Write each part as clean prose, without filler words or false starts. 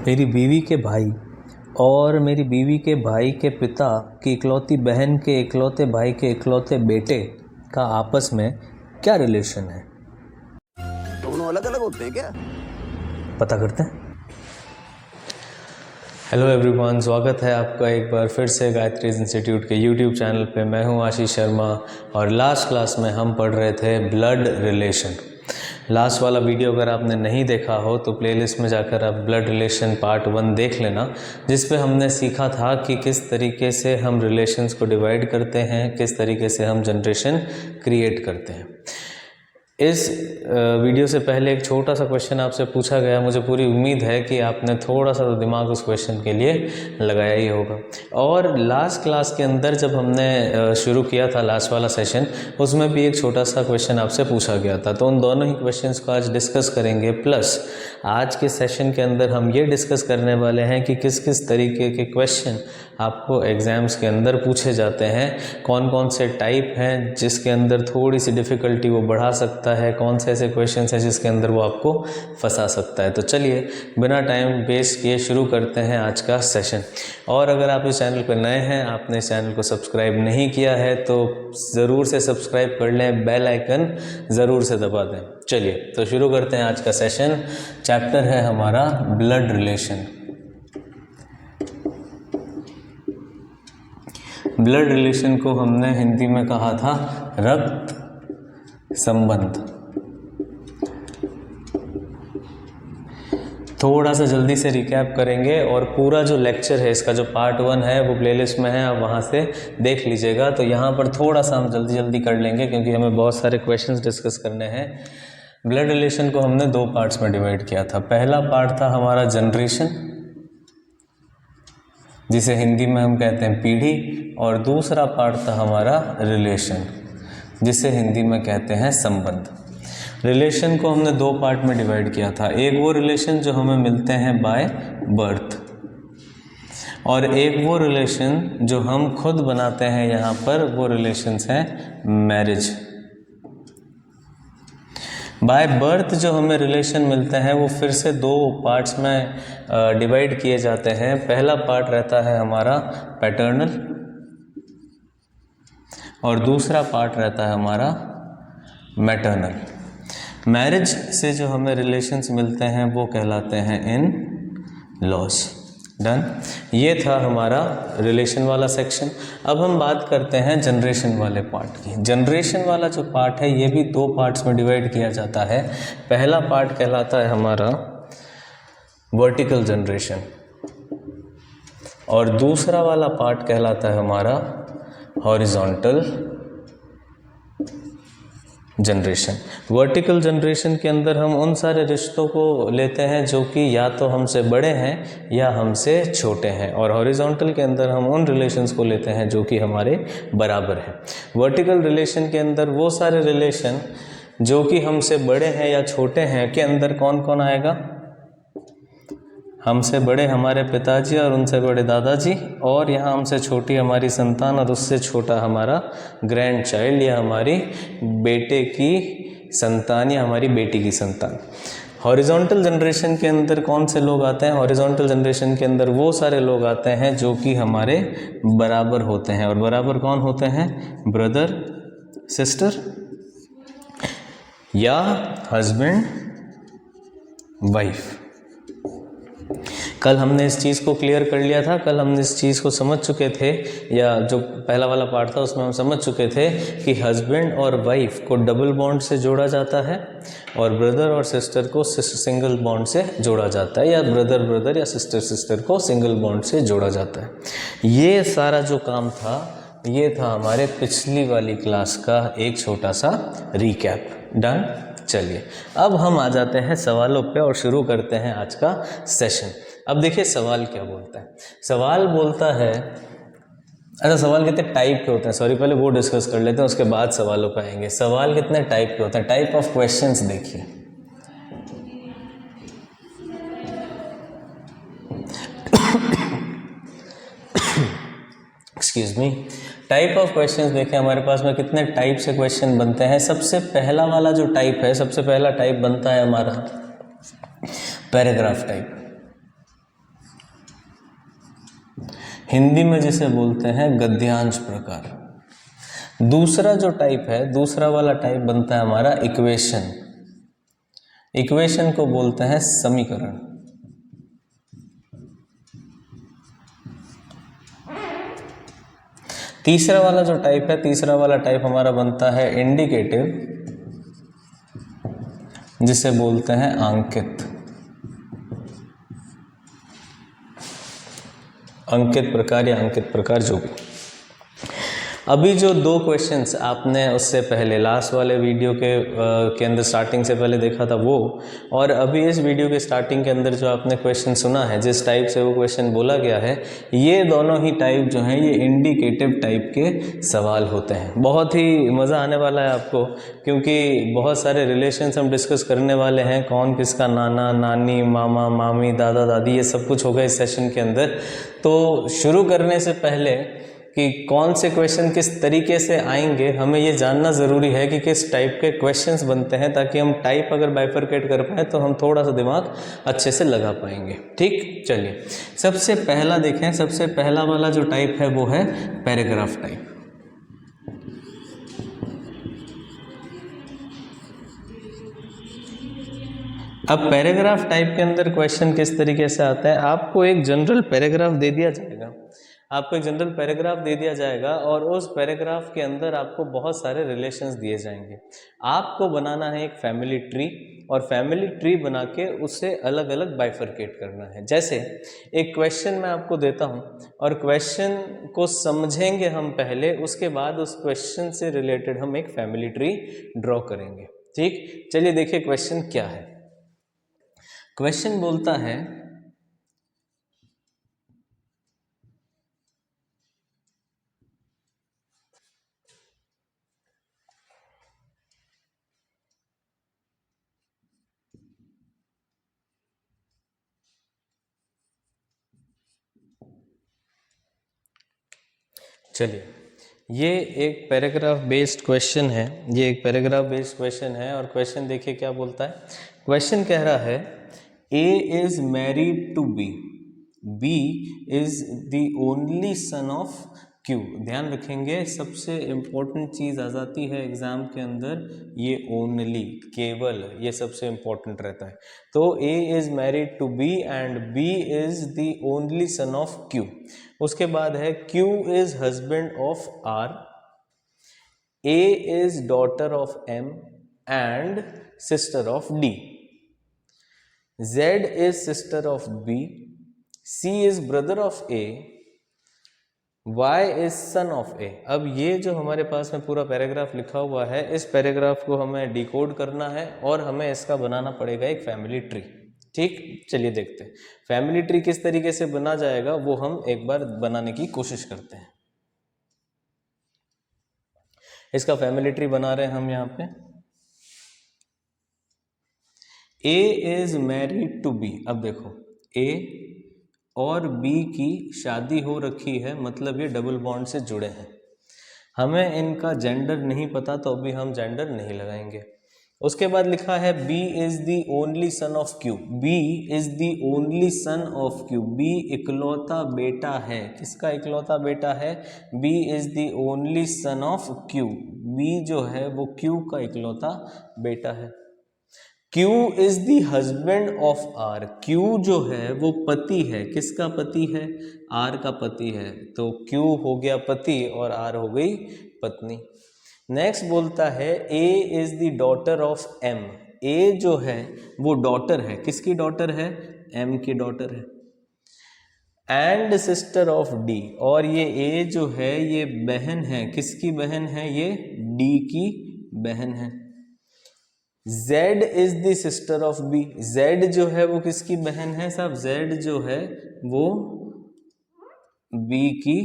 मेरी बीवी के भाई और मेरी बीवी के भाई के पिता की इकलौती बहन के इकलौते भाई के इकलौते बेटे का आपस में क्या रिलेशन है? दोनों अलग अलग होते हैं क्या? पता करते हैं। हेलो एवरीवन, स्वागत है आपका एक बार फिर से गायत्रीज इंस्टीट्यूट के यूट्यूब चैनल पे। मैं हूं आशीष शर्मा और लास्ट क्लास में हम पढ़ रहे थे ब्लड रिलेशन। लास्ट वाला वीडियो अगर आपने नहीं देखा हो तो प्लेलिस्ट में जाकर आप ब्लड रिलेशन पार्ट 1 देख लेना, जिस पे हमने सीखा था कि किस तरीके से हम रिलेशंस को डिवाइड करते हैं, किस तरीके से हम जनरेशन क्रिएट करते हैं। इस वीडियो से पहले एक छोटा सा क्वेश्चन आपसे पूछा गया। मुझे पूरी उम्मीद है कि आपने थोड़ा सा तो दिमाग उस क्वेश्चन के लिए लगाया ही होगा। और लास्ट क्लास के अंदर जब हमने शुरू किया था लास्ट वाला सेशन, उसमें भी एक छोटा सा क्वेश्चन आपसे पूछा गया था। तो उन दोनों ही क्वेश्चंस को आज डिस्कस करेंगे। प्लस आज के सेशन के अंदर हम ये डिस्कस करने वाले हैं कि किस किस तरीके के क्वेश्चन आपको एग्ज़ाम्स के अंदर पूछे जाते हैं, कौन कौन से टाइप हैं जिसके अंदर थोड़ी सी डिफ़िकल्टी वो बढ़ा सकता है, कौन से ऐसे क्वेश्चन हैं जिसके अंदर वो आपको फंसा सकता है। तो चलिए बिना टाइम वेस्ट किए शुरू करते हैं आज का सेशन। और अगर आप इस चैनल पर नए हैं, आपने इस चैनल को सब्सक्राइब नहीं किया है तो ज़रूर से सब्सक्राइब कर लें, बेल आइकन ज़रूर से दबा दें। चलिए तो शुरू करते हैं आज का सेशन। चैप्टर है हमारा ब्लड रिलेशन। ब्लड रिलेशन को हमने हिंदी में कहा था रक्त संबंध। थोड़ा सा जल्दी से रिकैप करेंगे और पूरा जो लेक्चर है, इसका जो पार्ट 1 है वो प्लेलिस्ट में है, आप वहाँ से देख लीजिएगा। तो यहाँ पर थोड़ा सा हम जल्दी कर लेंगे क्योंकि हमें बहुत सारे क्वेश्चंस डिस्कस करने हैं। ब्लड रिलेशन को हमने 2 पार्ट्स में डिवाइड किया था। पहला पार्ट था हमारा जनरेशन, जिसे हिंदी में हम कहते हैं पीढ़ी, और दूसरा पार्ट था हमारा रिलेशन, जिसे हिंदी में कहते हैं संबंध। रिलेशन को हमने 2 पार्ट में डिवाइड किया था। एक वो रिलेशन जो हमें मिलते हैं बाय बर्थ, और एक वो रिलेशन जो हम खुद बनाते हैं यहाँ पर, वो रिलेशंस हैं मैरिज। बाय बर्थ जो हमें रिलेशन मिलते हैं वो फिर से 2 पार्ट्स में डिवाइड किए जाते हैं। पहला पार्ट रहता है हमारा पैटर्नल और दूसरा पार्ट रहता है हमारा मैटरनल। मैरिज से जो हमें रिलेशंस मिलते हैं वो कहलाते हैं इन लॉस। डन। ये था हमारा रिलेशन वाला सेक्शन। अब हम बात करते हैं जनरेशन वाले पार्ट की। जनरेशन वाला जो पार्ट है ये भी 2 पार्ट्स में डिवाइड किया जाता है। पहला पार्ट कहलाता है हमारा वर्टिकल जनरेशन और दूसरा वाला पार्ट कहलाता है हमारा हॉरिजॉन्टल जनरेशन। वर्टिकल जनरेशन के अंदर हम उन सारे रिश्तों को लेते हैं जो कि या तो हमसे बड़े हैं या हमसे छोटे हैं, और हॉरिजॉन्टल के अंदर हम उन रिलेशंस को लेते हैं जो कि हमारे बराबर हैं। वर्टिकल रिलेशन के अंदर वो सारे रिलेशन जो कि हमसे बड़े हैं या छोटे हैं के अंदर कौन कौन आएगा? हमसे बड़े हमारे पिताजी और उनसे बड़े दादाजी, और यहाँ हमसे छोटी हमारी संतान और उससे छोटा हमारा ग्रैंड चाइल्ड या हमारी बेटे की संतान या हमारी बेटी की संतान। हॉरिजॉन्टल जनरेशन के अंदर कौन से लोग आते हैं? हॉरिजॉन्टल जनरेशन के अंदर वो सारे लोग आते हैं जो कि हमारे बराबर होते हैं। और बराबर कौन होते हैं? ब्रदर, सिस्टर या हस्बैंड, वाइफ। कल हमने इस चीज़ को क्लियर कर लिया था। कल हमने इस चीज़ को समझ चुके थे, या जो पहला वाला पार्ट था उसमें हम समझ चुके थे कि हस्बैंड और वाइफ को डबल बॉन्ड से जोड़ा जाता है और ब्रदर और सिस्टर को सिंगल बॉन्ड से जोड़ा जाता है, या ब्रदर ब्रदर या सिस्टर सिस्टर को सिंगल बॉन्ड से जोड़ा जाता है। ये सारा जो काम था ये था हमारे पिछली वाली क्लास का एक छोटा सा रिकैप। डन। चलिए अब हम आ जाते हैं सवालों पे और शुरू करते हैं आज का सेशन। अब देखिए सवाल क्या बोलता है। सवाल बोलता है, अच्छा सवाल कितने टाइप के होते हैं, सॉरी पहले वो डिस्कस कर लेते हैं, उसके बाद सवालों पे आएंगे। सवाल कितने टाइप के होते हैं, टाइप ऑफ क्वेश्चंस देखिए। Excuse me. Type of questions देखें हमारे पास में कितने टाइप से क्वेश्चन बनते हैं। सबसे पहला वाला जो टाइप है, सबसे पहला टाइप बनता है हमारा पैराग्राफ टाइप। हिंदी में जिसे बोलते हैं गद्यांश प्रकार। दूसरा जो टाइप है, दूसरा वाला टाइप बनता है हमारा इक्वेशन। इक्वेशन को बोलते हैं समीकरण। तीसरा वाला जो टाइप है, तीसरा वाला टाइप हमारा बनता है इंडिकेटिव, जिसे बोलते हैं अंकित। अंकित प्रकार या अंकित प्रकार जो भी। अभी जो दो क्वेश्चंस आपने उससे पहले लास्ट वाले वीडियो के अंदर स्टार्टिंग से पहले देखा था वो, और अभी इस वीडियो के स्टार्टिंग के अंदर जो आपने क्वेश्चन सुना है, जिस टाइप से वो क्वेश्चन बोला गया है, ये दोनों ही टाइप जो हैं ये इंडिकेटिव टाइप के सवाल होते हैं। बहुत ही मज़ा आने वाला है आपको, क्योंकि बहुत सारे रिलेशंस हम डिस्कस करने वाले हैं। कौन किसका नाना नानी, मामा मामी, दादा दादी, ये सब कुछ होगा इस सेशन के अंदर। तो शुरू करने से पहले कि कौन से क्वेश्चन किस तरीके से आएंगे, हमें ये जानना ज़रूरी है कि किस टाइप के क्वेश्चंस बनते हैं, ताकि हम टाइप अगर बाइफरकेट कर पाएँ तो हम थोड़ा सा दिमाग अच्छे से लगा पाएंगे। ठीक, चलिए सबसे पहला देखें। सबसे पहला वाला जो टाइप है वो है पैराग्राफ टाइप। अब पैराग्राफ टाइप के अंदर क्वेश्चन किस तरीके से आता है, आपको एक जनरल पैराग्राफ दे दिया जाएगा। आपको एक जनरल पैराग्राफ दे दिया जाएगा और उस पैराग्राफ के अंदर आपको बहुत सारे रिलेशंस दिए जाएंगे। आपको बनाना है एक फैमिली ट्री, और फैमिली ट्री बना के उसे अलग अलग बाइफरकेट करना है। जैसे एक क्वेश्चन मैं आपको देता हूं, और क्वेश्चन को समझेंगे हम पहले, उसके बाद उस क्वेश्चन से रिलेटेड हम एक फैमिली ट्री ड्रॉ करेंगे। ठीक, चलिए देखिए क्वेश्चन क्या है। क्वेश्चन बोलता है, चलिए ये एक पैराग्राफ बेस्ड क्वेश्चन है। ये एक पैराग्राफ बेस्ड क्वेश्चन है, और क्वेश्चन देखिए क्या बोलता है। क्वेश्चन कह रहा है, A is married to B, B is the only son of Q. ध्यान रखेंगे, सबसे इम्पोर्टेंट चीज़ आ जाती है एग्जाम के अंदर, ये ओनली, केवल, ये सबसे इम्पोर्टेंट रहता है। तो A is married to B and B is the only son of Q. उसके बाद है Q is husband of R, A is daughter of M and sister of D, Z is sister of B, C is brother of A, Y is son of A. अब ये जो हमारे पास में पूरा paragraph लिखा हुआ है, इस पैराग्राफ को हमें डिकोड करना है और हमें इसका बनाना पड़ेगा एक फैमिली ट्री। ठीक, चलिए देखते हैं फैमिली ट्री किस तरीके से बना जाएगा, वो हम एक बार बनाने की कोशिश करते हैं। इसका फैमिली ट्री बना रहे हैं हम यहाँ पे। ए इज मैरिड टू बी। अब देखो, ए और बी की शादी हो रखी है, मतलब ये डबल बॉन्ड से जुड़े हैं। हमें इनका जेंडर नहीं पता, तो अभी हम जेंडर नहीं लगाएंगे। उसके बाद लिखा है B is the only son of Q, B is the only son of Q, B इकलौता बेटा है। किसका इकलौता बेटा है? B is the only son of Q, B जो है वो क्यू का इकलौता बेटा है। Q is the husband of R, Q जो है वो पति है। किसका पति है? R का पति है। तो Q हो गया पति और R हो गई पत्नी। नेक्स्ट बोलता है A is the daughter of M, A जो है वो डॉटर है। किसकी डॉटर है? M की डॉटर है। एंड सिस्टर ऑफ D, और ये A जो है ये बहन है। किसकी बहन है? ये D की बहन है। Z is the sister of B, Z जो है वो किसकी बहन है साहब? Z जो है वो B की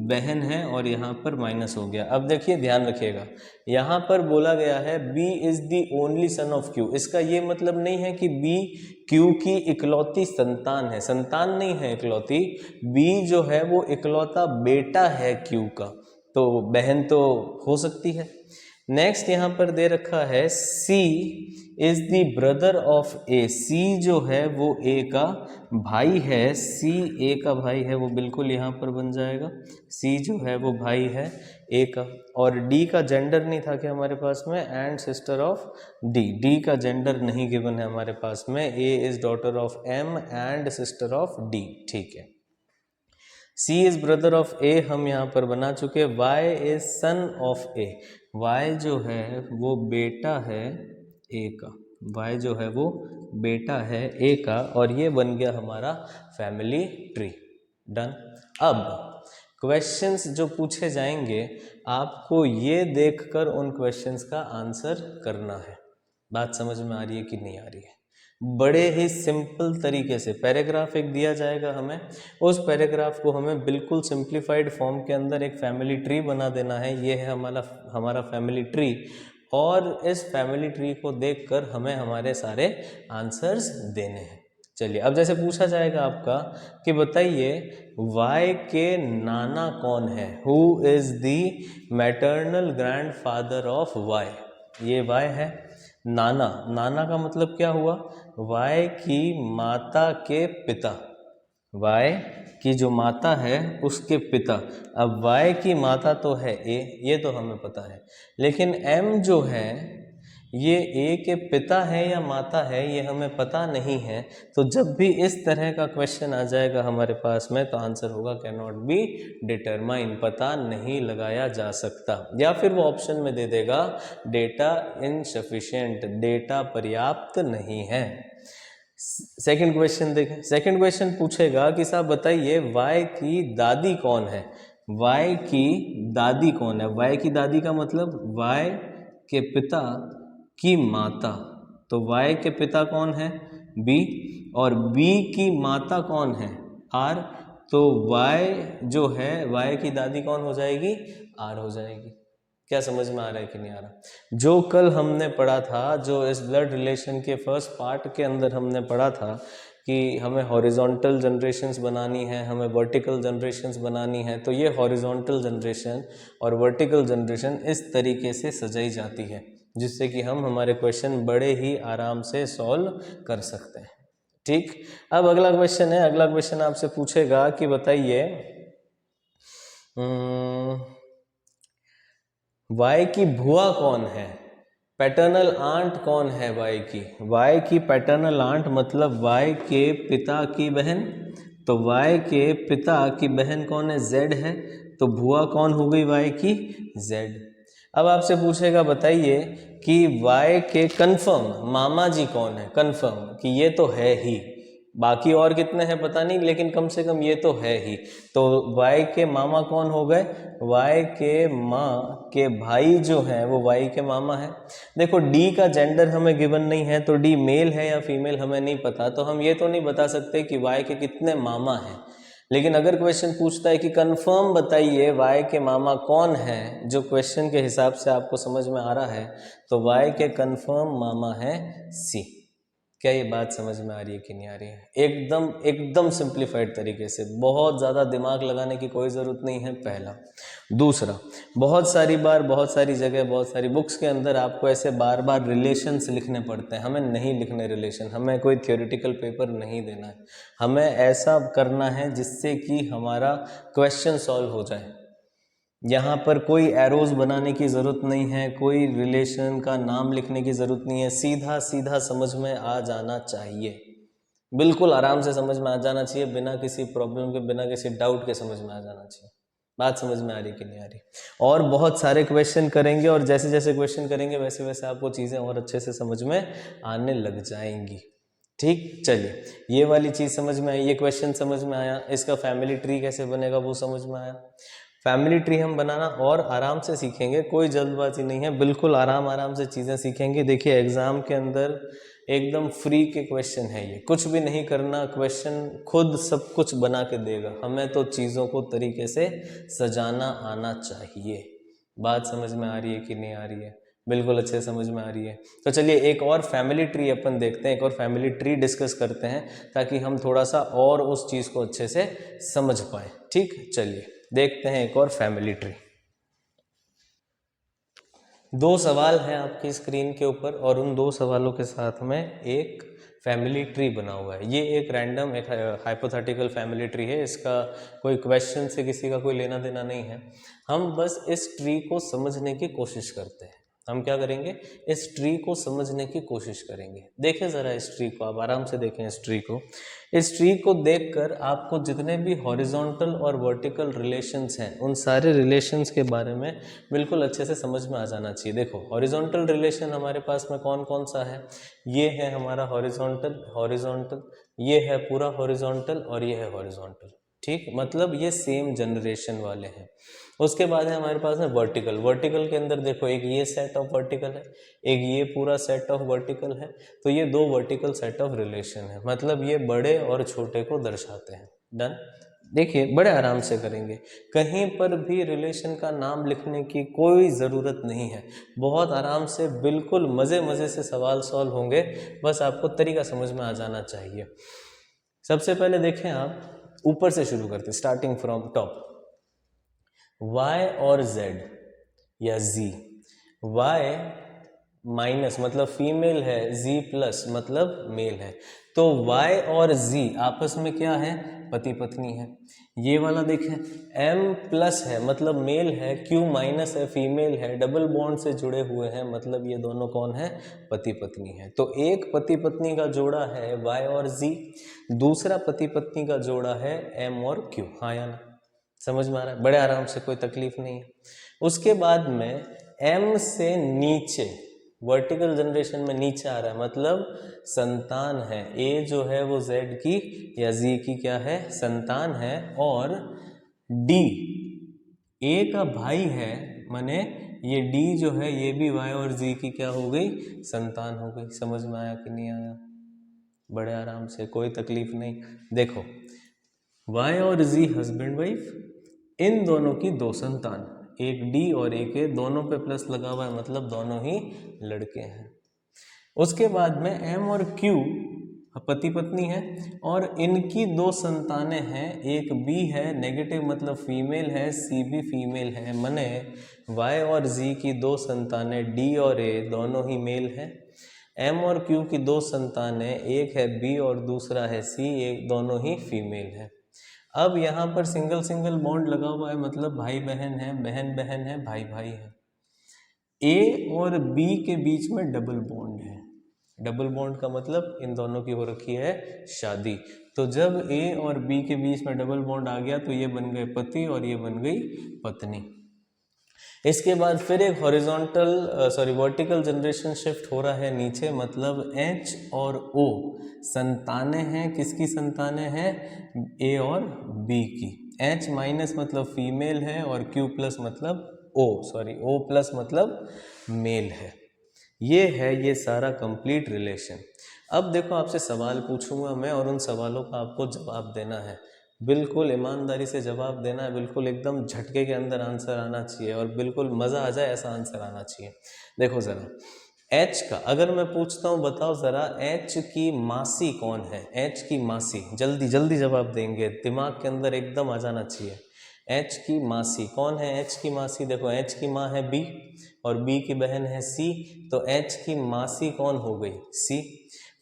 बहन है, और यहाँ पर माइनस हो गया। अब देखिए ध्यान रखिएगा, यहाँ पर बोला गया है B is the only son of Q। इसका ये मतलब नहीं है कि B Q की इकलौती संतान है, संतान नहीं है इकलौती। B जो है वो इकलौता बेटा है Q का, तो बहन तो हो सकती है। नेक्स्ट यहाँ पर दे रखा है C is the brother of A। C जो है वो A का भाई है। C A का भाई है, वो बिल्कुल यहाँ पर बन जाएगा। C जो है वो भाई है A का। और D का जेंडर नहीं था कि हमारे पास में, and sister of D। D का जेंडर नहीं गिवन है हमारे पास में। A is daughter of M and sister of D। ठीक है, C is brother of A हम यहाँ पर बना चुके। Y is son of A। Y जो है वो बेटा है A का। Y जो है वो बेटा है A का, और ये बन गया हमारा फैमिली ट्री। डन। अब क्वेश्चंस जो पूछे जाएंगे आपको ये देखकर उन क्वेश्चंस का आंसर करना है। बात समझ में आ रही है कि नहीं आ रही है? बड़े ही सिंपल तरीके से पैराग्राफ एक दिया जाएगा हमें, उस पैराग्राफ को हमें बिल्कुल सिंप्लीफाइड फॉर्म के अंदर एक फैमिली ट्री बना देना है। ये है हमारा फैमिली ट्री, और इस फैमिली ट्री को देखकर हमें हमारे सारे आंसर्स देने हैं। चलिए, अब जैसे पूछा जाएगा आपका कि बताइए Y के नाना कौन है, who is the maternal grandfather of Y। ये Y है। नाना, नाना का मतलब क्या हुआ? Y की माता के पिता। Y की जो माता है उसके पिता। अब Y की माता तो है A, ये तो हमें पता है, लेकिन M जो है ये A के पिता है या माता है ये हमें पता नहीं है। तो जब भी इस तरह का क्वेश्चन आ जाएगा हमारे पास में तो आंसर होगा कैन नॉट बी डिटरमाइन, पता नहीं लगाया जा सकता। या फिर वो ऑप्शन में दे देगा डेटा इनसफिशिएंट, डेटा पर्याप्त नहीं है। सेकंड क्वेश्चन देखें। सेकंड क्वेश्चन पूछेगा कि साहब बताइए Y की दादी कौन है। Y की दादी कौन है? Y की दादी का मतलब Y के पिता की माता। तो Y के पिता कौन है? B। और B की माता कौन है? R। तो Y जो है Y की दादी कौन हो जाएगी? R हो जाएगी। क्या समझ में आ रहा है कि नहीं आ रहा? जो कल हमने पढ़ा था, जो इस ब्लड रिलेशन के फर्स्ट पार्ट के अंदर हमने पढ़ा था कि हमें हॉरिजॉन्टल जनरेशन्स बनानी है, हमें वर्टिकल जनरेशन्स बनानी है, तो ये हॉरिजॉन्टल जनरेशन और वर्टिकल जनरेशन इस तरीके से सजाई जाती है जिससे कि हम हमारे क्वेश्चन बड़े ही आराम से सॉल्व कर सकते हैं। ठीक, अब अगला क्वेश्चन है। अगला क्वेश्चन आपसे पूछेगा कि बताइए Y की भुआ कौन है? पैटर्नल आंट कौन है Y की? Y की पैटर्नल आंट मतलब Y के पिता की बहन। तो Y के पिता की बहन कौन है? Z है। तो भुआ कौन हो गई Y की? Z। अब आपसे पूछेगा बताइए कि Y के कंफर्म मामा जी कौन है? कंफर्म कि ये तो है ही, बाकी और कितने हैं पता नहीं, लेकिन कम से कम ये तो है ही। तो Y के मामा कौन हो गए? Y के माँ के भाई जो हैं वो Y के मामा है। देखो D का जेंडर हमें गिवन नहीं है, तो D मेल है या फीमेल हमें नहीं पता, तो हम ये तो नहीं बता सकते कि Y के कितने मामा हैं। लेकिन अगर क्वेश्चन पूछता है कि कंफर्म बताइए Y के मामा कौन है, जो क्वेश्चन के हिसाब से आपको समझ में आ रहा है, तो Y के कंफर्म मामा है C। क्या ये बात समझ में आ रही है कि नहीं आ रही है? एकदम एकदम सिंप्लीफाइड तरीके से, बहुत ज़्यादा दिमाग लगाने की कोई ज़रूरत नहीं है, पहला। दूसरा, बहुत सारी बार, बहुत सारी जगह, बहुत सारी बुक्स के अंदर आपको ऐसे बार बार रिलेशंस लिखने पड़ते हैं। हमें नहीं लिखने रिलेशन, हमें कोई थियोरिटिकल पेपर नहीं देना है, हमें ऐसा करना है जिससे कि हमारा क्वेश्चन सॉल्व हो जाए। यहाँ पर कोई एरोज बनाने की ज़रूरत नहीं है, कोई रिलेशन का नाम लिखने की ज़रूरत नहीं है, सीधा सीधा समझ में आ जाना चाहिए, बिल्कुल आराम से समझ में आ जाना चाहिए, बिना किसी प्रॉब्लम के, बिना किसी डाउट के समझ में आ जाना चाहिए। बात समझ में आ रही कि नहीं आ रही? और बहुत सारे क्वेश्चन करेंगे, और जैसे जैसे क्वेश्चन करेंगे वैसे वैसे आपको चीज़ें और अच्छे से समझ में आने लग जाएंगी। ठीक, चलिए, ये वाली चीज़ समझ में आई, ये क्वेश्चन समझ में आया, इसका फैमिली ट्री कैसे बनेगा वो समझ में आया। फैमिली ट्री हम बनाना और आराम से सीखेंगे, कोई जल्दबाजी नहीं है, बिल्कुल आराम आराम से चीज़ें सीखेंगे। देखिए एग्ज़ाम के अंदर एकदम फ्री के क्वेश्चन है, ये कुछ भी नहीं करना, क्वेश्चन खुद सब कुछ बना के देगा, हमें तो चीज़ों को तरीके से सजाना आना चाहिए। बात समझ में आ रही है कि नहीं आ रही है? बिल्कुल अच्छे समझ में आ रही है। तो चलिए एक और फैमिली ट्री अपन देखते हैं, एक और फैमिली ट्री डिस्कस करते हैं ताकि हम थोड़ा सा और उस चीज़ को अच्छे से समझ पाएँ। ठीक, चलिए देखते हैं एक और फैमिली ट्री। दो सवाल हैं आपकी स्क्रीन के ऊपर और उन दो सवालों के साथ में एक फैमिली ट्री बना हुआ है। ये एक रैंडम एक हाइपोथेटिकल फैमिली ट्री है, इसका कोई क्वेश्चन से किसी का कोई लेना देना नहीं है। हम बस इस ट्री को समझने की कोशिश करते हैं। हम क्या करेंगे, इस ट्री को समझने की कोशिश करेंगे। देखें ज़रा इस ट्री को, आप आराम से देखें इस ट्री को। इस ट्री को देखकर आपको जितने भी हॉरिजॉन्टल और वर्टिकल रिलेशंस हैं उन सारे रिलेशंस के बारे में बिल्कुल अच्छे से समझ में आ जाना चाहिए। देखो हॉरिजॉन्टल रिलेशन हमारे पास में कौन कौन सा है, ये है हमारा हॉरिजॉन्टल, ये है पूरा हॉरिजॉन्टल और ये है हॉरिजॉन्टल, ठीक, मतलब ये सेम जनरेशन वाले हैं। उसके बाद है हमारे पास में वर्टिकल के अंदर देखो एक ये सेट ऑफ वर्टिकल है, एक ये पूरा सेट ऑफ वर्टिकल है, तो ये दो वर्टिकल सेट ऑफ रिलेशन है, मतलब ये बड़े और छोटे को दर्शाते हैं। डन। देखिए बड़े आराम से करेंगे, कहीं पर भी रिलेशन का नाम लिखने की कोई ज़रूरत नहीं है, बहुत आराम से बिल्कुल मज़े से सवाल सॉल्व होंगे, बस आपको तरीका समझ में आ जाना चाहिए। सबसे पहले देखें आप ऊपर से शुरू करते, स्टार्टिंग फ्रॉम टॉप। y और z या z, y माइनस मतलब फीमेल है, z प्लस मतलब मेल है, तो y और z आपस में क्या है, पति पत्नी है। ये वाला देखें m प्लस है मतलब मेल है, q माइनस है फीमेल है, डबल बॉन्ड से जुड़े हुए हैं, मतलब ये दोनों कौन है, पति पत्नी है। तो एक पति पत्नी का जोड़ा है y और z, दूसरा पति पत्नी का जोड़ा है m और q। हाँ या ना, समझ में आ रहा है, बड़े आराम से, कोई तकलीफ नहीं है। उसके बाद में m से नीचे वर्टिकल जनरेशन में नीचे आ रहा है, मतलब संतान है, a जो है वो z की या z की क्या है, संतान है, और d a का भाई है, माने ये d जो है ये भी y और z की क्या हो गई, संतान हो गई। समझ में आया कि नहीं आया, बड़े आराम से, कोई तकलीफ नहीं। देखो y और z हस्बैंड वाइफ, इन दोनों की दो संतान, एक D और एक A, दोनों पे प्लस लगा हुआ है, मतलब दोनों ही लड़के हैं। उसके बाद में M और Q पति पत्नी है और इनकी दो संतानें हैं, एक B है नेगेटिव मतलब फीमेल है, C भी फीमेल है, मने Y और Z की दो संतानें D और A दोनों ही मेल हैं। M और Q की दो संतानें, एक है B और दूसरा है C, एक दोनों ही फीमेल है। अब यहाँ पर सिंगल सिंगल बॉन्ड लगा हुआ है, मतलब भाई बहन है, बहन बहन है, भाई भाई है। A और B के बीच में डबल बॉन्ड है, डबल बॉन्ड का मतलब इन दोनों की हो रखी है शादी। तो जब A और B के बीच में डबल बॉन्ड आ गया तो ये बन गए पति और ये बन गई पत्नी। इसके बाद फिर एक वर्टिकल जनरेशन शिफ्ट हो रहा है नीचे, मतलब H और O संतानें हैं, किसकी संतानें हैं, A और B की। H माइनस मतलब फीमेल है और Q प्लस मतलब O प्लस मतलब मेल है। ये है ये सारा कंप्लीट रिलेशन। अब देखो आपसे सवाल पूछूंगा मैं और उन सवालों का आपको जवाब देना है, बिल्कुल ईमानदारी से जवाब देना है, बिल्कुल एकदम झटके के अंदर आंसर आना चाहिए और बिल्कुल मज़ा आ जाए ऐसा आंसर आना चाहिए। देखो ज़रा H का अगर मैं पूछता हूँ, बताओ ज़रा H की मासी कौन है, H की मासी, जल्दी जल्दी जवाब देंगे, दिमाग के अंदर एकदम आ जाना चाहिए। H की मासी कौन है, H की मासी, देखो H की माँ है B और B की बहन है C, तो H की मासी कौन हो गई, C।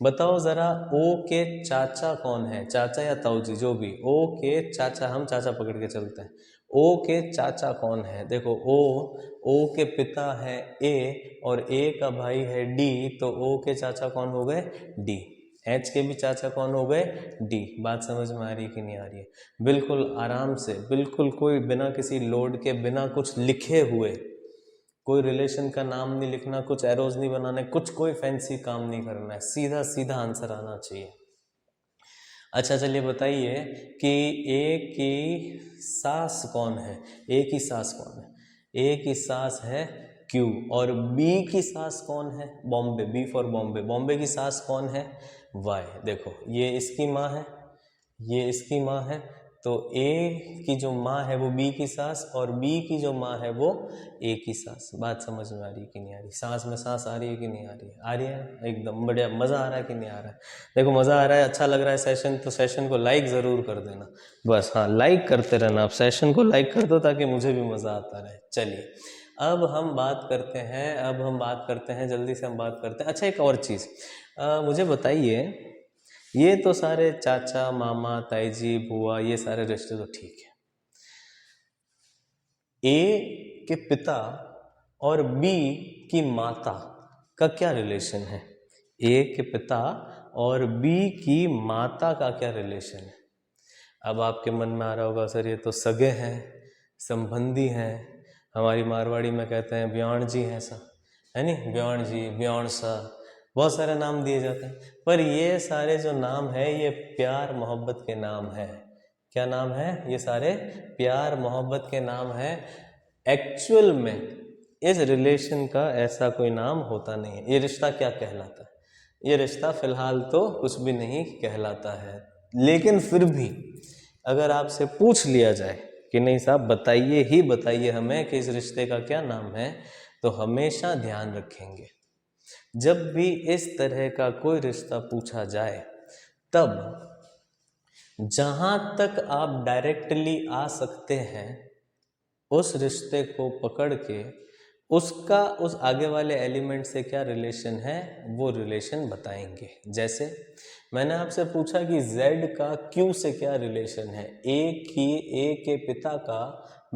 बताओ ज़रा O के चाचा कौन है, चाचा या ताऊजी जो भी, O के चाचा, हम चाचा पकड़ के चलते हैं, O के चाचा कौन है, देखो O के पिता है A और A का भाई है D, तो O के चाचा कौन हो गए, D। H के भी चाचा कौन हो गए, D। बात समझ में आ रही है कि नहीं आ रही है, बिल्कुल आराम से, बिल्कुल कोई बिना किसी लोड के, बिना कुछ लिखे हुए, कोई रिलेशन का नाम नहीं लिखना, कुछ एरोज नहीं बनाने, कुछ कोई फैंसी काम नहीं करना है, सीधा सीधा आंसर आना चाहिए। अच्छा चलिए बताइए कि A की सास कौन है, A की सास कौन है, A की सास है Q और B की सास कौन है, बॉम्बे, B फॉर बॉम्बे, बॉम्बे की सास कौन है, Y। देखो ये इसकी माँ है, ये इसकी माँ है, तो A की जो माँ है वो B की सास और B की जो माँ है वो A की सास। बात समझ में आ रही है कि नहीं आ रही, सांस में सांस आ रही है कि नहीं आ रही है, आ रही है एकदम बढ़िया, मज़ा आ रहा है कि नहीं आ रहा है। देखो मज़ा आ रहा है, अच्छा लग रहा है सेशन, तो सेशन को लाइक ज़रूर कर देना, बस हाँ लाइक करते रहना, आप सेशन को लाइक कर दो ताकि मुझे भी मज़ा आता रहे। चलिए अब हम बात करते हैं जल्दी से हम बात करते हैं। अच्छा, एक और चीज़ मुझे बताइए, ये तो सारे चाचा मामा ताई जी बुआ ये सारे रिश्ते तो ठीक है, ए के पिता और बी की माता का क्या रिलेशन है? ए के पिता और बी की माता का क्या रिलेशन है? अब आपके मन में आ रहा होगा सर ये तो सगे हैं, संबंधी हैं, हमारी मारवाड़ी में कहते हैं ब्याण जी हैं सा, है नहीं, ब्याण जी ब्याण सा, बहुत सारे नाम दिए जाते हैं। पर ये सारे जो नाम है ये प्यार मोहब्बत के नाम है। क्या नाम है? ये सारे प्यार मोहब्बत के नाम है। एक्चुअल में इस रिलेशन का ऐसा कोई नाम होता नहीं है। ये रिश्ता क्या कहलाता है? ये रिश्ता फिलहाल तो कुछ भी नहीं कहलाता है। लेकिन फिर भी अगर आपसे पूछ लिया जाए कि नहीं साहब बताइए ही बताइए हमें कि इस रिश्ते का क्या नाम है, तो हमेशा ध्यान रखेंगे जब भी इस तरह का कोई रिश्ता पूछा जाए तब जहां तक आप डायरेक्टली आ सकते हैं उस रिश्ते को पकड़ के उसका उस आगे वाले एलिमेंट से क्या रिलेशन है वो रिलेशन बताएंगे। जैसे मैंने आपसे पूछा कि Z का Q से क्या रिलेशन है, ए के पिता का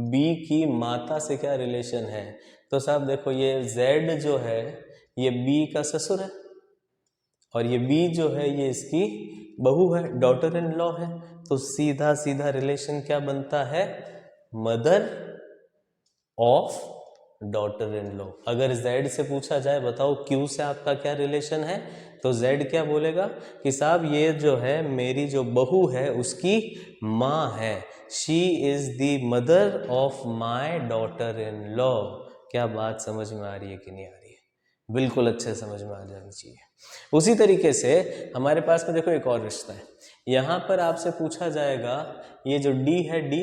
B की माता से क्या रिलेशन है। तो साहब देखो ये Z जो है ये B का ससुर है और ये B जो है ये इसकी बहू है, डॉटर इन लॉ है। तो सीधा सीधा रिलेशन क्या बनता है? Mother of daughter in law. अगर Z से पूछा जाए बताओ Q से आपका क्या रिलेशन है, तो Z क्या बोलेगा कि साहब ये जो है मेरी जो बहू है उसकी माँ है, she is the mother of my daughter in law. क्या बात समझ में आ रही है कि नहीं आ रही है? बिल्कुल अच्छे समझ में आ जानी चाहिए। उसी तरीके से हमारे पास में देखो एक और रिश्ता है। यहाँ पर आपसे पूछा जाएगा ये जो D है D,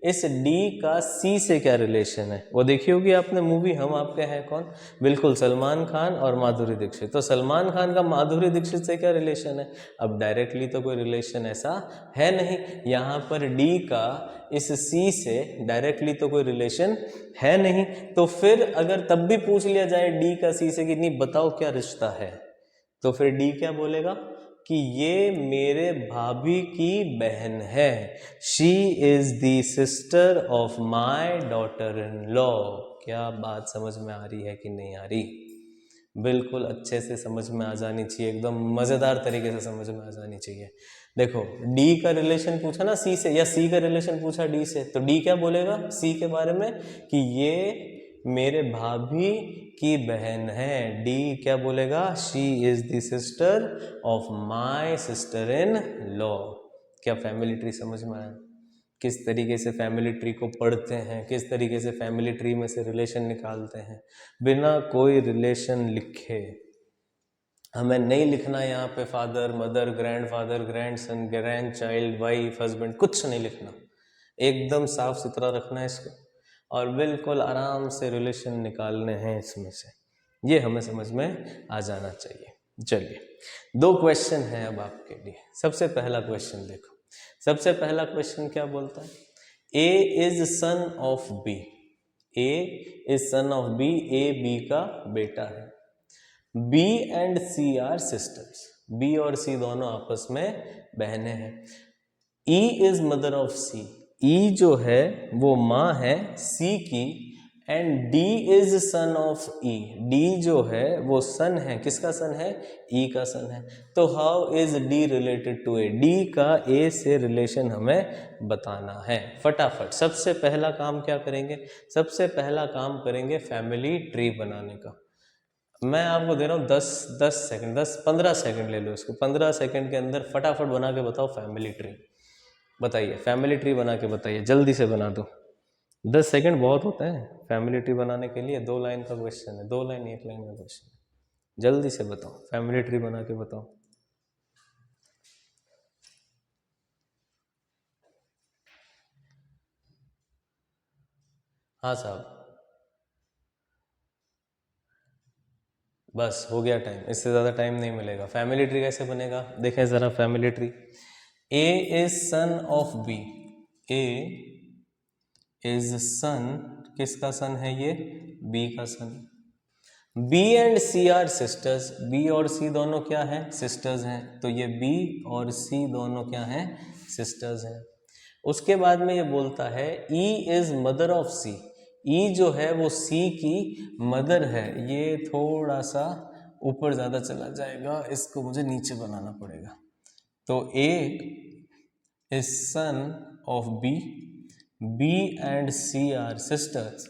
इस D का C से क्या रिलेशन है। वो देखी होगी आपने मूवी हम आपके हैं कौन, बिल्कुल सलमान खान और माधुरी दीक्षित। तो सलमान खान का माधुरी दीक्षित से क्या रिलेशन है? अब डायरेक्टली तो कोई रिलेशन ऐसा है नहीं। यहाँ पर D का इस C से डायरेक्टली तो कोई रिलेशन है नहीं। तो फिर अगर तब भी पूछ लिया जाए D का C से कि नहीं बताओ क्या रिश्ता है, तो फिर D क्या बोलेगा कि ये मेरे भाभी की बहन है, she is the sister of my daughter in law. क्या बात समझ में आ रही है कि नहीं आ रही? बिल्कुल अच्छे से समझ में आ जानी चाहिए, एकदम मज़ेदार तरीके से समझ में आ जानी चाहिए। देखो D का रिलेशन पूछा ना C से, या C का रिलेशन पूछा D से, तो D क्या बोलेगा C के बारे में कि ये मेरे भाभी की बहन है। D क्या बोलेगा? She is the sister of my sister in law. क्या फैमिली ट्री समझ में आया? किस तरीके से फैमिली ट्री को पढ़ते हैं, किस तरीके से फैमिली ट्री में से रिलेशन निकालते हैं बिना कोई रिलेशन लिखे। हमें नहीं लिखना यहाँ पे father mother grandfather grandson grand child wife husband, कुछ नहीं लिखना, एकदम साफ सुथरा रखना है इसको और बिल्कुल आराम से रिलेशन निकालने हैं इसमें से। ये हमें समझ में आ जाना चाहिए। चलिए 2 क्वेश्चन है अब आपके लिए। सबसे पहला क्वेश्चन देखो, सबसे पहला क्वेश्चन क्या बोलता है? A is son of B, A is son of B, A B का बेटा है। B and C are sisters, B और सी दोनों आपस में बहनें हैं। E is mother of C, E जो है वो माँ है सी की, and D is son of E, D जो है वो सन है, किसका सन है? ई का सन है। तो how is D related to A, D का ए से रिलेशन हमें बताना है। फटाफट सबसे पहला काम क्या करेंगे? सबसे पहला काम करेंगे फैमिली ट्री बनाने का। मैं आपको दे रहा हूँ 10 सेकंड, 15 सेकंड ले लो इसको, 15 सेकंड के अंदर फटाफट बना के बताओ फैमिली ट्री। बताइए फैमिली ट्री बना के बताइए, जल्दी से बना दो। 10 सेकंड बहुत होते हैं फैमिली ट्री बनाने के लिए। 2 लाइन का क्वेश्चन है, 2 लाइन 1 लाइन का क्वेश्चन है, जल्दी से बताओ फैमिली ट्री बना के बताओ। हाँ साहब, बस हो गया टाइम, इससे ज़्यादा टाइम नहीं मिलेगा। फैमिली ट्री कैसे बनेगा देखें ज़रा। Family tree, A is son of B, A is son किसका सन है ये? बी का son. B and C are sisters, B और सी दोनों क्या हैं? सिस्टर्स हैं। तो ये बी और सी दोनों क्या हैं? सिस्टर्स हैं। उसके बाद में ये बोलता है ई is mother of C, E जो है वो सी की मदर है। ये थोड़ा सा ऊपर ज़्यादा चला जाएगा, इसको मुझे नीचे बनाना पड़ेगा। तो A is son of B, B and C are sisters,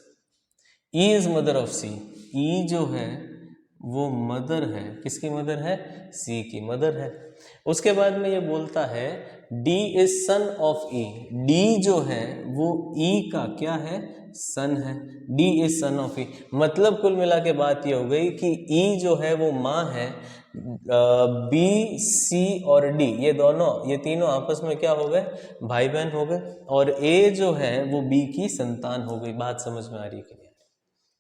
E is mother of C, E जो है वो मदर है, किसकी मदर है? सी की मदर है। उसके बाद में ये बोलता है D is son of E, D जो है वो ई का क्या है? सन है। डी इज सन ऑफ ई, मतलब कुल मिला के बात ये हो गई कि ई जो है वो माँ है, बी सी और डी ये दोनों, ये तीनों आपस में क्या हो गए? भाई बहन हो गए। और ए जो है वो बी की संतान हो गई। बात समझ में आ रही है कि नहीं?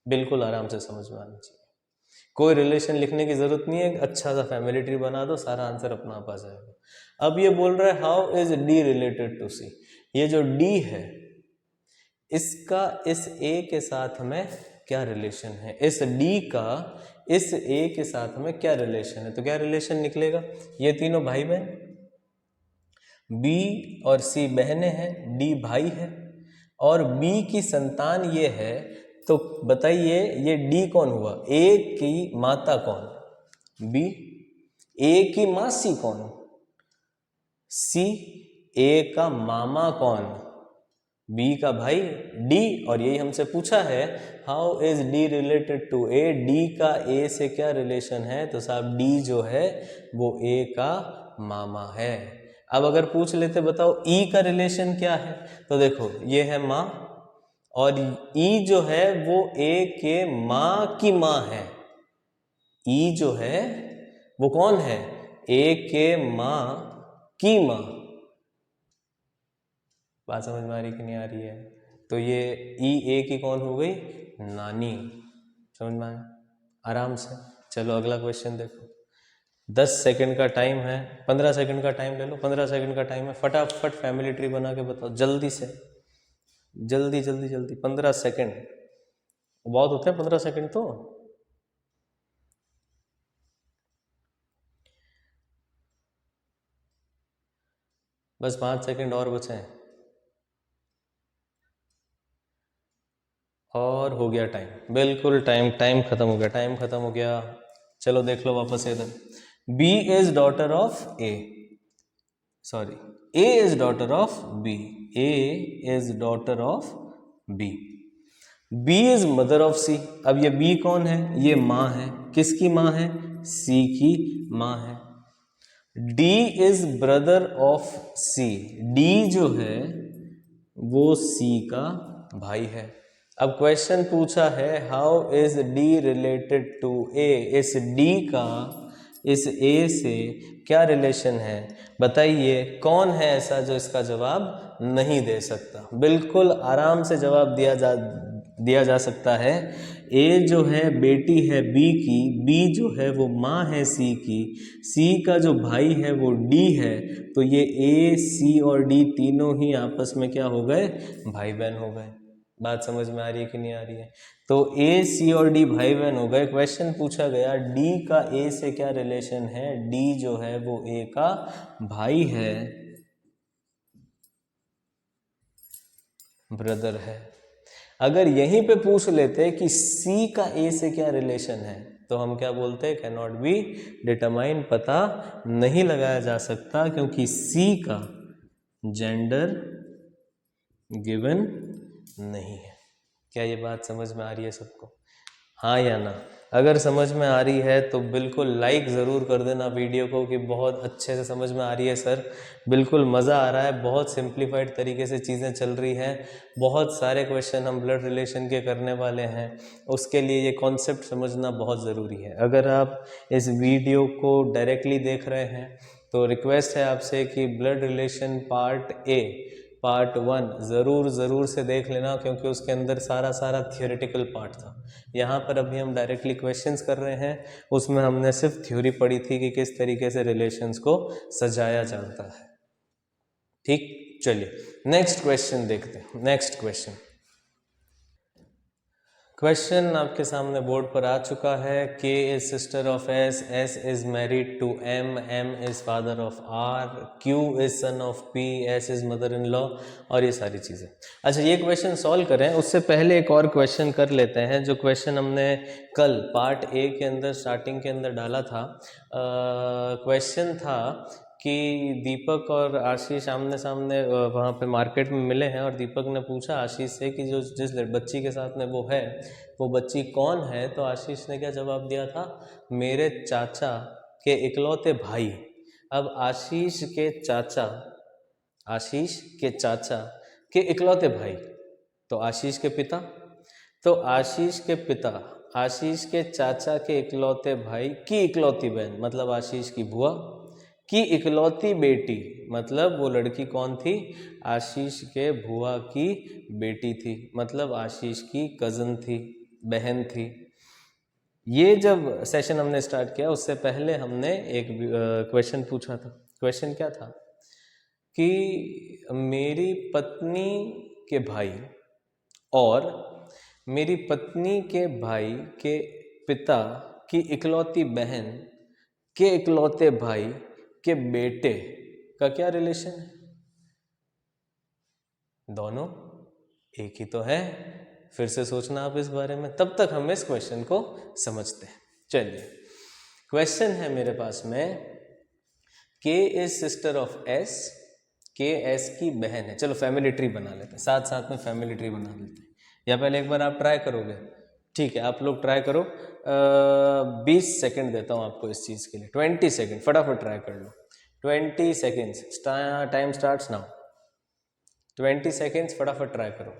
बिल्कुल आराम से समझ में आनी चाहिए, कोई रिलेशन लिखने की जरूरत नहीं है। अच्छा सा फैमिली ट्री बना दो, सारा आंसर अपना आप आ जाएगा। अब ये बोल रहा है how is D related to C, ये जो डी है इसका इस ए के साथ में क्या रिलेशन है? इस डी का इस ए के साथ में क्या रिलेशन है? तो क्या रिलेशन निकलेगा? ये तीनों भाई बहन, बी और सी बहनें हैं, डी भाई है, और बी की संतान ये है। तो बताइए ये डी कौन हुआ? ए की माता कौन? बी। ए की मासी कौन? सी। ए का मामा कौन? बी का भाई डी। और यही हमसे पूछा है how is D related to A, D का ए से क्या रिलेशन है? तो साहब डी जो है वो ए का मामा है। अब अगर पूछ लेते बताओ ई का रिलेशन क्या है, तो देखो ये है माँ, और ई जो है वो ए के माँ की माँ है। ई जो है वो कौन है? ए के माँ की माँ। बात समझ में आ रही कि नहीं आ रही है? तो ये ई ए की कौन हो गई? नानी। समझ में आया? आराम से। चलो अगला क्वेश्चन देखो। 10 सेकंड का टाइम है, 15 सेकंड का टाइम ले लो, 15 सेकंड का टाइम है, फटाफट फैमिली ट्री बना के बताओ जल्दी से, जल्दी जल्दी जल्दी। 15 सेकंड बहुत होते हैं, 15 सेकंड तो। बस 5 सेकंड और बचे हैं, और हो गया टाइम। बिल्कुल टाइम खत्म हो गया, टाइम खत्म हो गया। चलो देख लो वापस से इधर। B is daughter of A, sorry A is daughter of B, A is daughter of B, B is mother of C. अब ये बी कौन है? ये माँ है, किसकी माँ है? सी की माँ है। D is brother of C, D जो है वो सी का भाई है। अब क्वेश्चन पूछा है how is D related to A, इस डी का इस ए से क्या रिलेशन है? बताइए कौन है ऐसा जो इसका जवाब नहीं दे सकता? बिल्कुल आराम से जवाब दिया जा सकता है। ए जो है बेटी है बी की, बी जो है वो माँ है सी की, सी का जो भाई है वो डी है। तो ये ए सी और डी तीनों ही आपस में क्या हो गए? भाई बहन हो गए। बात समझ में आ रही है कि नहीं आ रही है? तो ए सी और डी भाई बहन हो गए। क्वेश्चन पूछा गया डी का ए से क्या रिलेशन है? डी जो है वो ए का भाई है, ब्रदर है। अगर यहीं पे पूछ लेते कि सी का ए से क्या रिलेशन है, तो हम क्या बोलते? कैन नॉट बी डिटरमाइन, पता नहीं लगाया जा सकता, क्योंकि सी का जेंडर गिवन नहीं है। क्या ये बात समझ में आ रही है सबको? हाँ या ना? अगर समझ में आ रही है तो बिल्कुल लाइक ज़रूर कर देना वीडियो को कि बहुत अच्छे से समझ में आ रही है सर, बिल्कुल मज़ा आ रहा है, बहुत सिंप्लीफाइड तरीके से चीज़ें चल रही हैं। बहुत सारे क्वेश्चन हम ब्लड रिलेशन के करने वाले हैं, उसके लिए ये कॉन्सेप्ट समझना बहुत ज़रूरी है। अगर आप इस वीडियो को डायरेक्टली देख रहे हैं तो रिक्वेस्ट है आपसे कि ब्लड रिलेशन पार्ट 1 ज़रूर से देख लेना, क्योंकि उसके अंदर सारा थियोरेटिकल पार्ट था। यहाँ पर अभी हम डायरेक्टली क्वेश्चंस कर रहे हैं, उसमें हमने सिर्फ थ्योरी पढ़ी थी कि किस तरीके से रिलेशंस को सजाया जाता है। ठीक, चलिए नेक्स्ट क्वेश्चन देखते हैं। नेक्स्ट क्वेश्चन, क्वेश्चन आपके सामने बोर्ड पर आ चुका है। K is sister of S, S is married to M, M is father of R, Q is son of P, S is mother in law, और ये सारी चीज़ें। अच्छा, ये क्वेश्चन सॉल्व करें उससे पहले एक और क्वेश्चन कर लेते हैं, जो क्वेश्चन हमने कल पार्ट ए के अंदर स्टार्टिंग के अंदर डाला था। क्वेश्चन था कि दीपक और आशीष आमने सामने वहाँ पे मार्केट में मिले हैं, और दीपक ने पूछा आशीष से कि जो जिस बच्ची के साथ में वो है, वो बच्ची कौन है। तो आशीष ने क्या जवाब दिया था? मेरे चाचा के इकलौते भाई। अब आशीष के चाचा के इकलौते भाई, तो आशीष के पिता, तो आशीष के पिता आशीष के चाचा के इकलौते भाई की इकलौती बहन, मतलब आशीष की बुआ की इकलौती बेटी, मतलब वो लड़की कौन थी? आशीष के बुआ की बेटी थी, मतलब आशीष की कज़न थी, बहन थी। ये जब सेशन हमने स्टार्ट किया उससे पहले हमने एक क्वेश्चन पूछा था। क्वेश्चन क्या था कि मेरी पत्नी के भाई और मेरी पत्नी के भाई के पिता की इकलौती बहन के इकलौते भाई के बेटे का क्या रिलेशन है? दोनों एक ही तो है। फिर से सोचना आप इस बारे में, तब तक हम इस क्वेश्चन को समझते हैं। चलिए, क्वेश्चन है मेरे पास में, के इज सिस्टर ऑफ एस, के एस की बहन है। चलो फैमिली ट्री बना लेते हैं, साथ साथ में फैमिली ट्री बना लेते हैं। या पहले एक बार आप ट्राई करोगे? ठीक है, आप लोग ट्राई करो। 20 सेकंड देता हूँ आपको इस चीज़ के लिए। 20 सेकंड, फटाफट ट्राई कर लो। 20 seconds, time starts now. 20 seconds, फटाफट ट्राई करो।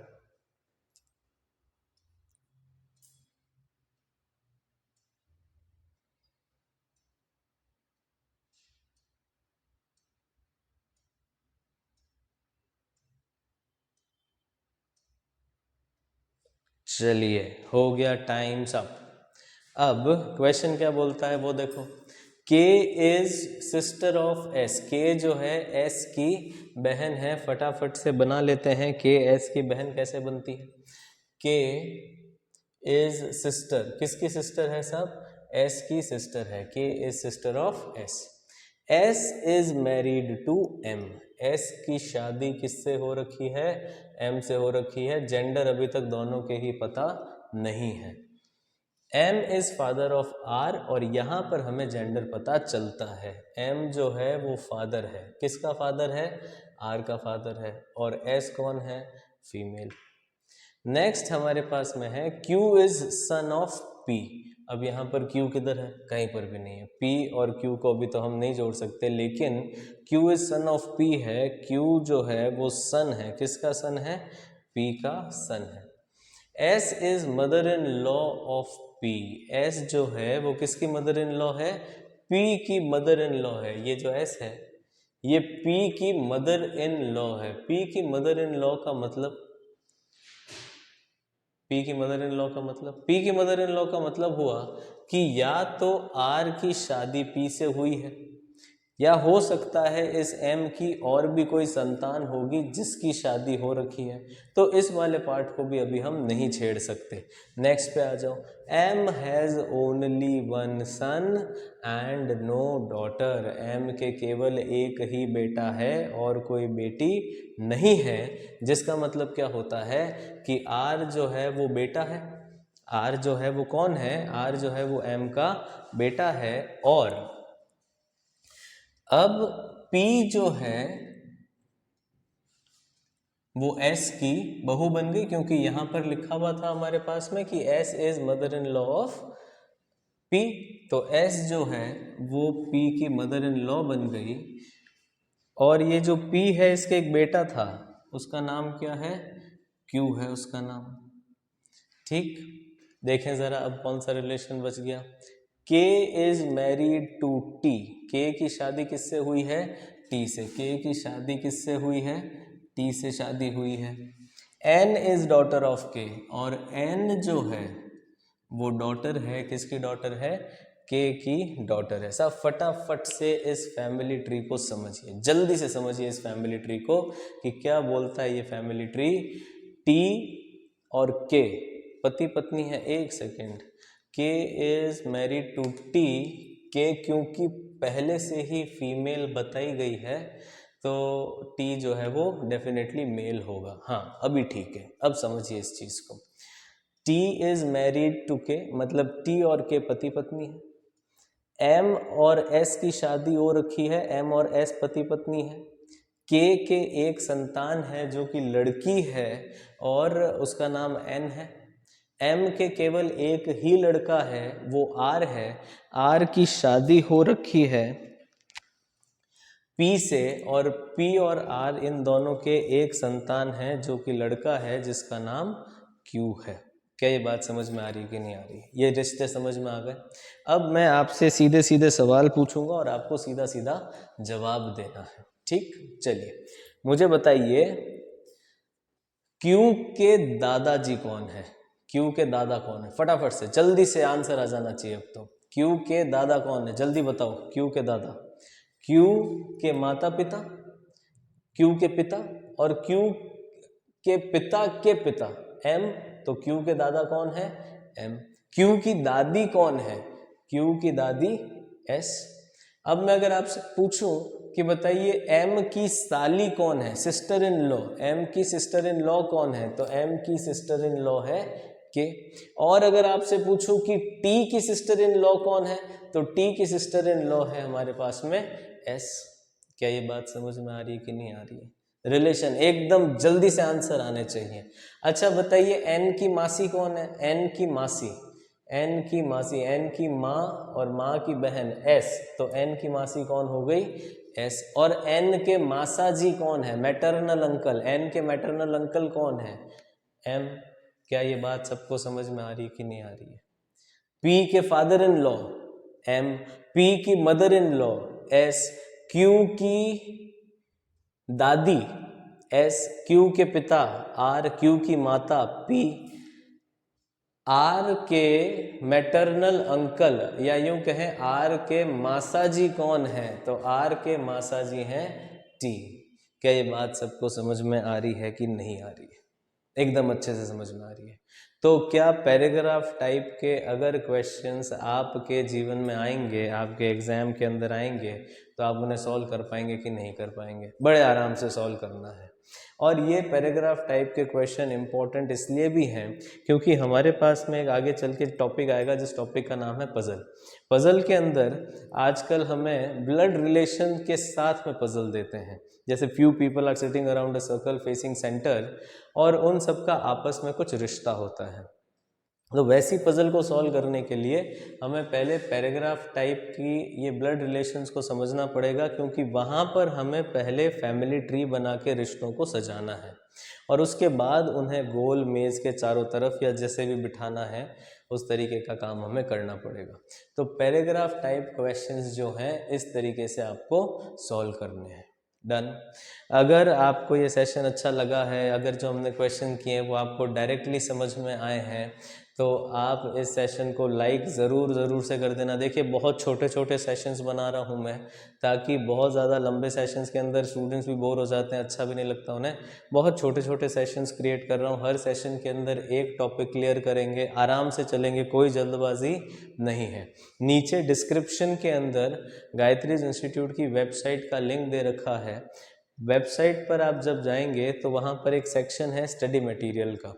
चलिए, हो गया टाइम्स अप। अब क्वेश्चन क्या बोलता है वो देखो। के इज सिस्टर ऑफ एस, के जो है एस की बहन है। फटाफट से बना लेते हैं, के एस की बहन कैसे बनती है। के इज सिस्टर, किसकी सिस्टर है साहब? एस की सिस्टर है। K is sister of S. S is married to M, S की शादी किससे हो रखी है? एम से हो रखी है। जेंडर अभी तक दोनों के ही पता नहीं है। M is father of R, और यहाँ पर हमें जेंडर पता चलता है। एम जो है वो फादर है, किसका फादर है? आर का फादर है। और एस कौन है? फीमेल। नेक्स्ट हमारे पास में है Q is son of P. अब यहाँ पर क्यू किधर है? कहीं पर भी नहीं है। पी और क्यू को अभी तो हम नहीं जोड़ सकते, लेकिन Q is son of P है। क्यू जो है वो सन है, किसका सन है? पी का सन है। S is mother in law of P, S जो है वो किसकी मदर इन लॉ है? पी की मदर इन लॉ है। ये जो एस है ये पी की मदर इन लॉ है। पी की मदर इन लॉ का मतलब, पी की मदर इन लॉ का मतलब, पी की मदर इन लॉ का मतलब हुआ कि या तो आर की शादी पी से हुई है, या हो सकता है इस एम की और भी कोई संतान होगी जिसकी शादी हो रखी है। तो इस वाले पार्ट को भी अभी हम नहीं छेड़ सकते। नेक्स्ट पे आ जाओ। M has only one son and no daughter, M के केवल एक ही बेटा है और कोई बेटी नहीं है। जिसका मतलब क्या होता है कि आर जो है वो बेटा है। आर जो है वो कौन है? आर जो है वो एम का बेटा है। और अब P जो है वो S की बहू बन गई, क्योंकि यहां पर लिखा हुआ था हमारे पास में कि S is mother in law of P। तो S जो है वो P की मदर इन लॉ बन गई। और ये जो P है इसके एक बेटा था, उसका नाम क्या है? Q है उसका नाम। ठीक, देखें जरा अब कौन सा रिलेशन बच गया। के इज मैरिड टू टी, के की शादी किससे हुई है? टी से। के की शादी किससे हुई है? टी से शादी हुई है। एन इज डॉटर ऑफ के, और एन जो है वो डॉटर है, किसकी डॉटर है? के की डॉटर है। सब फटाफट से इस फैमिली ट्री को समझिए, जल्दी से समझिए इस फैमिली ट्री को कि क्या बोलता है ये फैमिली ट्री। टी और के पति पत्नी है, एक सेकेंड, के इज मैरिड टू टी, के क्योंकि पहले से ही फीमेल बताई गई है तो टी जो है वो डेफिनेटली मेल होगा। हाँ अभी ठीक है, अब समझिए इस चीज़ को। टी इज मैरिड टू के मतलब टी और के पति पत्नी है। एम और एस की शादी हो रखी है, एम और एस पति पत्नी है। के एक संतान है जो कि लड़की है और उसका नाम एन है। एम के केवल एक ही लड़का है, वो आर है। आर की शादी हो रखी है पी से, और पी और आर इन दोनों के एक संतान है जो कि लड़का है जिसका नाम क्यू है। क्या ये बात समझ में आ रही है कि नहीं आ रही है? ये रिश्ते समझ में आ गए। अब मैं आपसे सीधे सीधे सवाल पूछूंगा और आपको सीधा सीधा जवाब देना है, ठीक? चलिए मुझे बताइए, क्यू के दादाजी कौन है? क्यू के दादा कौन है? फटाफट से जल्दी से आंसर आ जाना चाहिए अब तो। क्यू के दादा कौन है? जल्दी बताओ। क्यू के दादा, क्यू के माता पिता, क्यू के पिता, और क्यू के पिता के पिता एम, तो क्यू के दादा कौन है? एम। क्यू की दादी कौन है? क्यू की दादी एस। अब मैं अगर आपसे पूछूं कि बताइए एम की साली कौन है? Sister in law. एम की सिस्टर इन लॉ कौन है? तो एम की सिस्टर इन लॉ है के। और अगर आपसे पूछूं कि टी की सिस्टर इन लॉ कौन है? तो टी की सिस्टर इन लॉ है हमारे पास में एस। क्या ये बात समझ में आ रही है कि नहीं आ रही है? रिलेशन एकदम जल्दी से आंसर आने चाहिए। अच्छा बताइए एन की मासी कौन है? एन की मासी, एन की मासी, एन की माँ और माँ की बहन एस, तो एन की मासी कौन हो गई? एस। और एन के मासा जी कौन है? Maternal uncle. एन के मैटरनल अंकल कौन है? एम। क्या ये बात सबको समझ में आ रही है कि नहीं आ रही है? पी के father in law M, P की mother in law S, Q की दादी एस, क्यू के पिता आर, क्यू की माता पी, आर के मैटरनल अंकल या यूं कहें आर के मासाजी कौन है? तो आर के मासाजी हैं टी। क्या ये बात सबको समझ में आ रही है कि नहीं आ रही है? एकदम अच्छे से समझ में आ रही है। तो क्या पैराग्राफ टाइप के अगर क्वेश्चंस आपके जीवन में आएंगे, आपके एग्जाम के अंदर आएंगे, तो आप उन्हें सॉल्व कर पाएंगे कि नहीं कर पाएंगे? बड़े आराम से सॉल्व करना है। और ये पैराग्राफ टाइप के क्वेश्चन इंपॉर्टेंट इसलिए भी हैं क्योंकि हमारे पास में एक आगे चल के टॉपिक आएगा जिस टॉपिक का नाम है पजल। पजल के अंदर आजकल हमें ब्लड रिलेशन के साथ में पजल देते हैं, जैसे few people are sitting around a circle facing center, और उन सब का आपस में कुछ रिश्ता होता है। तो वैसी पजल को सॉल्व करने के लिए हमें पहले पैराग्राफ टाइप की ये ब्लड रिलेशंस को समझना पड़ेगा, क्योंकि वहाँ पर हमें पहले फैमिली ट्री बना के रिश्तों को सजाना है और उसके बाद उन्हें गोल मेज के चारों तरफ या जैसे भी बिठाना है उस तरीके का काम हमें करना पड़ेगा। तो पैराग्राफ टाइप क्वेश्चंस जो हैं इस तरीके से आपको सॉल्व करने हैं। डन। अगर आपको ये सेशन अच्छा लगा है, अगर जो हमने क्वेश्चन किए हैं वो आपको डायरेक्टली समझ में आए हैं, तो आप इस सेशन को लाइक ज़रूर से कर देना। देखिए बहुत छोटे छोटे सेशंस बना रहा हूँ मैं, ताकि बहुत ज़्यादा लंबे सेशंस के अंदर स्टूडेंट्स भी बोर हो जाते हैं, अच्छा भी नहीं लगता उन्हें। बहुत छोटे छोटे सेशंस क्रिएट कर रहा हूँ। हर सेशन के अंदर एक टॉपिक क्लियर करेंगे, आराम से चलेंगे, कोई जल्दबाजी नहीं है। नीचे डिस्क्रिप्शन के अंदर गायत्रीज इंस्टीट्यूट की वेबसाइट का लिंक दे रखा है। वेबसाइट पर आप जब जाएंगे तो वहाँ पर एक सेक्शन है स्टडी मटेरियल का,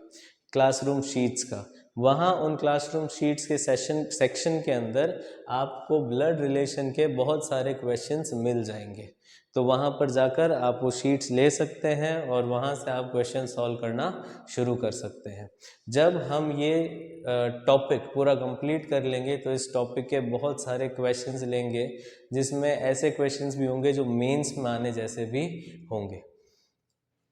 क्लासरूम शीट्स का। वहाँ उन क्लासरूम शीट्स के सेक्शन के अंदर आपको ब्लड रिलेशन के बहुत सारे क्वेश्चंस मिल जाएंगे। तो वहाँ पर जाकर आप वो शीट्स ले सकते हैं और वहाँ से आप क्वेश्चन सॉल्व करना शुरू कर सकते हैं। जब हम ये टॉपिक पूरा कंप्लीट कर लेंगे तो इस टॉपिक के बहुत सारे क्वेश्चंस लेंगे, जिसमें ऐसे क्वेश्चंस भी होंगे जो मेंस में आने जैसे भी होंगे।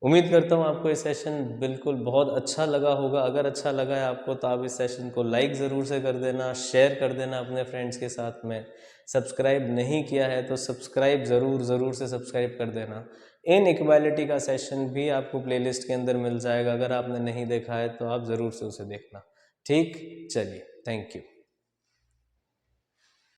उम्मीद करता हूँ आपको ये सेशन बिल्कुल बहुत अच्छा लगा होगा। अगर अच्छा लगा है आपको तो आप इस सेशन को लाइक ज़रूर से कर देना, शेयर कर देना अपने फ्रेंड्स के साथ में। सब्सक्राइब नहीं किया है तो सब्सक्राइब ज़रूर से सब्सक्राइब कर देना। इनइक्वालिटी का सेशन भी आपको प्लेलिस्ट के अंदर मिल जाएगा, अगर आपने नहीं देखा है तो आप ज़रूर से उसे देखना। ठीक, चलिए, थैंक यू।